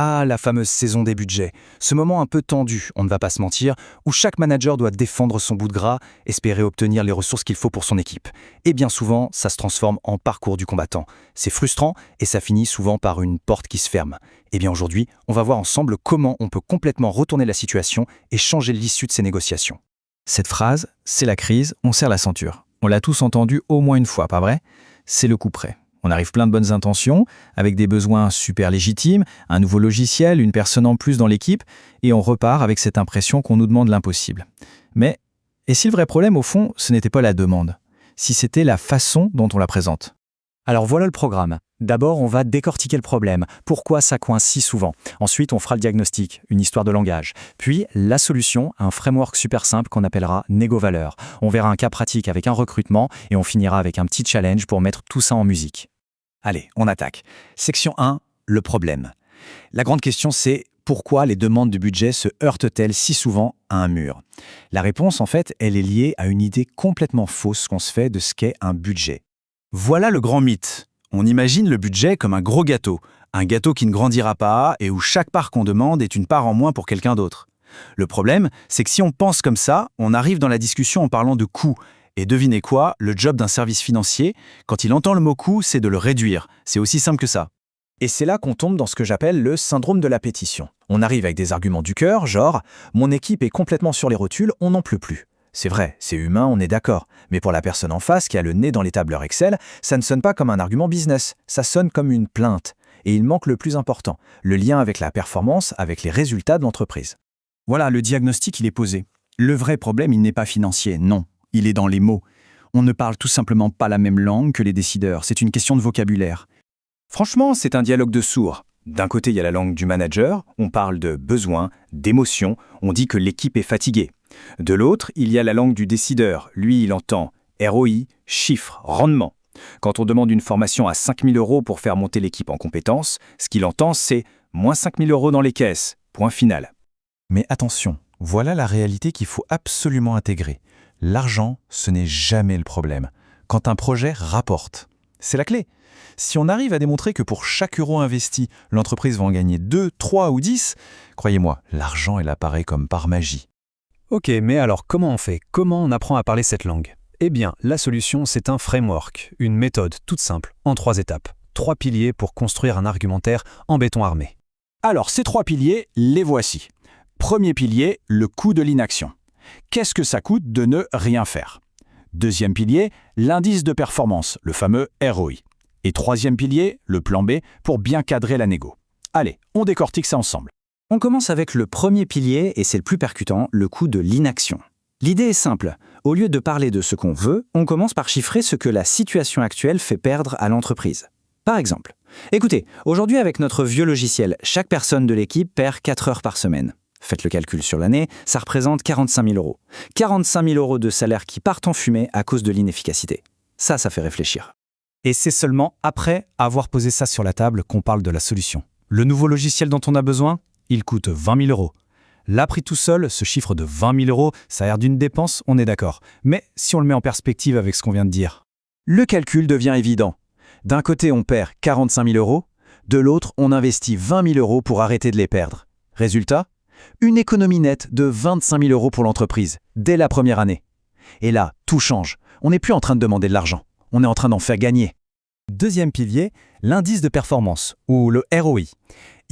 Ah, la fameuse saison des budgets. Ce moment un peu tendu, on ne va pas se mentir, où chaque manager doit défendre son bout de gras, espérer obtenir les ressources qu'il faut pour son équipe. Et bien souvent, ça se transforme en parcours du combattant. C'est frustrant et ça finit souvent par une porte qui se ferme. Et bien aujourd'hui, on va voir ensemble comment on peut complètement retourner la situation et changer l'issue de ces négociations. Cette phrase, c'est la crise, on serre la ceinture. On l'a tous entendu au moins une fois, pas vrai? C'est le coup près. On arrive plein de bonnes intentions, avec des besoins super légitimes, un nouveau logiciel, une personne en plus dans l'équipe, et on repart avec cette impression qu'on nous demande l'impossible. Mais, et si le vrai problème, au fond, ce n'était pas la demande? Si c'était la façon dont on la présente? Alors voilà le programme. D'abord, on va décortiquer le problème. Pourquoi ça coince si souvent? Ensuite, on fera le diagnostic, une histoire de langage. Puis, la solution, un framework super simple qu'on appellera Négo-Valeur. On verra un cas pratique avec un recrutement et on finira avec un petit challenge pour mettre tout ça en musique. Allez, on attaque. Section 1, le problème. La grande question, c'est pourquoi les demandes de budget se heurtent-elles si souvent à un mur? La réponse, en fait, elle est liée à une idée complètement fausse qu'on se fait de ce qu'est un budget. Voilà le grand mythe. On imagine le budget comme un gros gâteau, un gâteau qui ne grandira pas et où chaque part qu'on demande est une part en moins pour quelqu'un d'autre. Le problème, c'est que si on pense comme ça, on arrive dans la discussion en parlant de coûts. Et devinez quoi, le job d'un service financier, quand il entend le mot coût, c'est de le réduire. C'est aussi simple que ça. Et c'est là qu'on tombe dans ce que j'appelle le syndrome de la pétition. On arrive avec des arguments du cœur, genre « mon équipe est complètement sur les rotules, on n'en peut plus ». C'est vrai, c'est humain, on est d'accord. Mais pour la personne en face qui a le nez dans les tableurs Excel, ça ne sonne pas comme un argument business, ça sonne comme une plainte. Et il manque le plus important, le lien avec la performance, avec les résultats de l'entreprise. Voilà, le diagnostic, il est posé. Le vrai problème, il n'est pas financier, non. Il est dans les mots. On ne parle tout simplement pas la même langue que les décideurs. C'est une question de vocabulaire. Franchement, c'est un dialogue de sourds. D'un côté, il y a la langue du manager, on parle de besoins, d'émotions, on dit que l'équipe est fatiguée. De l'autre, il y a la langue du décideur. Lui, il entend ROI, chiffres, rendement. Quand on demande une formation à 5 000 € pour faire monter l'équipe en compétences, ce qu'il entend, c'est « moins 5 000 € dans les caisses ». Point final. Mais attention, voilà la réalité qu'il faut absolument intégrer. L'argent, ce n'est jamais le problème. Quand un projet rapporte, c'est la clé. Si on arrive à démontrer que pour chaque euro investi, l'entreprise va en gagner 2, 3 ou 10, croyez-moi, l'argent, elle apparaît comme par magie. Ok, mais alors comment on fait? Comment on apprend à parler cette langue? Eh bien, la solution, c'est un framework, une méthode toute simple, en 3 étapes. 3 piliers pour construire un argumentaire en béton armé. Alors, ces 3 piliers, les voici. Premier pilier, le coût de l'inaction. Qu'est-ce que ça coûte de ne rien faire? Deuxième pilier, l'indice de performance, le fameux ROI. Et troisième pilier, le plan B, pour bien cadrer la négo. Allez, on décortique ça ensemble. On commence avec le premier pilier, et c'est le plus percutant, le coût de l'inaction. L'idée est simple. Au lieu de parler de ce qu'on veut, on commence par chiffrer ce que la situation actuelle fait perdre à l'entreprise. Par exemple, écoutez, aujourd'hui avec notre vieux logiciel, chaque personne de l'équipe perd 4 heures par semaine. Faites le calcul sur l'année, ça représente 45 000 €. 45 000 € de salaire qui partent en fumée à cause de l'inefficacité. Ça fait réfléchir. Et c'est seulement après avoir posé ça sur la table qu'on parle de la solution. Le nouveau logiciel dont on a besoin, il coûte 20 000 €. Là, pris tout seul, ce chiffre de 20 000 €, ça a l'air d'une dépense, on est d'accord. Mais si on le met en perspective avec ce qu'on vient de dire, le calcul devient évident. D'un côté, on perd 45 000 €, de l'autre, on investit 20 000 € pour arrêter de les perdre. Résultat ? Une économie nette de 25 000 € pour l'entreprise, dès la première année. Et là, tout change. On n'est plus en train de demander de l'argent, on est en train d'en faire gagner. Deuxième pilier, l'indice de performance, ou le ROI.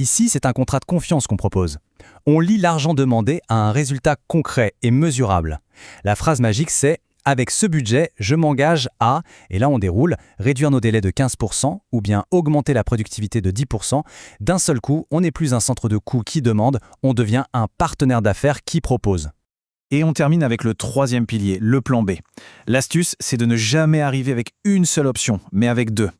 Ici, c'est un contrat de confiance qu'on propose. On lie l'argent demandé à un résultat concret et mesurable. La phrase magique, c'est « avec ce budget, je m'engage à », et là on déroule, réduire nos délais de 15% ou bien augmenter la productivité de 10%. D'un seul coup, on n'est plus un centre de coûts qui demande, on devient un partenaire d'affaires qui propose. Et on termine avec le troisième pilier, le plan B. L'astuce, c'est de ne jamais arriver avec une seule option, mais avec 2.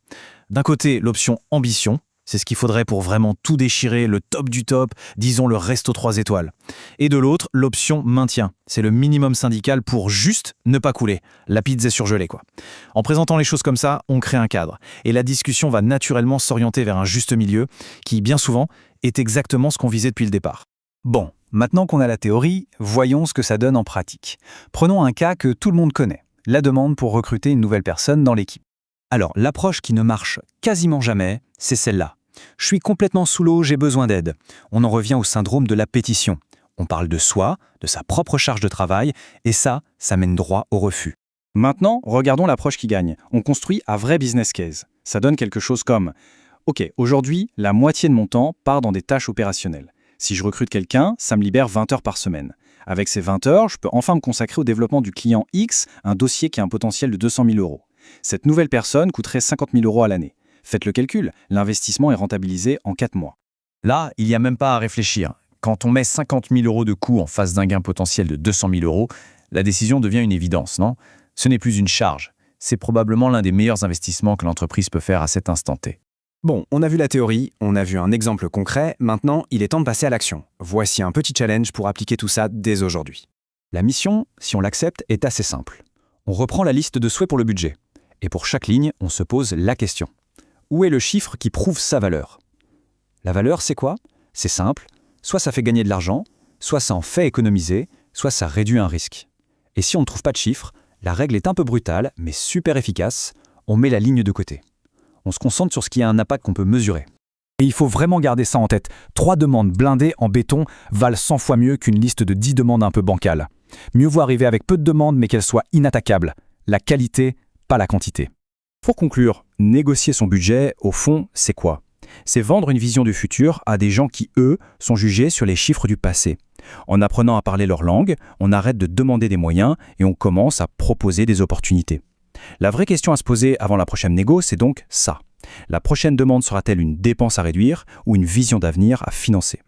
D'un côté, l'option ambition, c'est ce qu'il faudrait pour vraiment tout déchirer, le top du top, disons le resto 3 étoiles. Et de l'autre, l'option maintien, c'est le minimum syndical pour juste ne pas couler, la pizza surgelée quoi. En présentant les choses comme ça, on crée un cadre. Et la discussion va naturellement s'orienter vers un juste milieu, qui bien souvent est exactement ce qu'on visait depuis le départ. Bon, maintenant qu'on a la théorie, voyons ce que ça donne en pratique. Prenons un cas que tout le monde connaît, la demande pour recruter une nouvelle personne dans l'équipe. Alors, l'approche qui ne marche quasiment jamais, c'est celle-là. Je suis complètement sous l'eau, j'ai besoin d'aide. On en revient au syndrome de la pétition. On parle de soi, de sa propre charge de travail, et ça mène droit au refus. Maintenant, regardons l'approche qui gagne. On construit un vrai business case. Ça donne quelque chose comme « Ok, aujourd'hui, la moitié de mon temps part dans des tâches opérationnelles. Si je recrute quelqu'un, ça me libère 20 heures par semaine. Avec ces 20 heures, je peux enfin me consacrer au développement du client X, un dossier qui a un potentiel de 200 000 euros. Cette nouvelle personne coûterait 50 000 euros à l'année. Faites le calcul, l'investissement est rentabilisé en 4 mois. » Là, il n'y a même pas à réfléchir. Quand on met 50 000 euros de coût en face d'un gain potentiel de 200 000 euros, la décision devient une évidence, non ? Ce n'est plus une charge. C'est probablement l'un des meilleurs investissements que l'entreprise peut faire à cet instant T. Bon, on a vu la théorie, on a vu un exemple concret, maintenant il est temps de passer à l'action. Voici un petit challenge pour appliquer tout ça dès aujourd'hui. La mission, si on l'accepte, est assez simple. On reprend la liste de souhaits pour le budget. Et pour chaque ligne, on se pose la question. Où est le chiffre qui prouve sa valeur ? La valeur, c'est quoi ? C'est simple. Soit ça fait gagner de l'argent, soit ça en fait économiser, soit ça réduit un risque. Et si on ne trouve pas de chiffre, la règle est un peu brutale, mais super efficace. On met la ligne de côté. On se concentre sur ce qui a un impact qu'on peut mesurer. Et il faut vraiment garder ça en tête. 3 demandes blindées en béton valent 100 fois mieux qu'une liste de 10 demandes un peu bancales. Mieux vaut arriver avec peu de demandes, mais qu'elles soient inattaquables. La qualité, pas la quantité. Pour conclure, négocier son budget, au fond, c'est quoi ? C'est vendre une vision du futur à des gens qui, eux, sont jugés sur les chiffres du passé. En apprenant à parler leur langue, on arrête de demander des moyens et on commence à proposer des opportunités. La vraie question à se poser avant la prochaine négo, c'est donc ça. La prochaine demande sera-t-elle une dépense à réduire ou une vision d'avenir à financer ?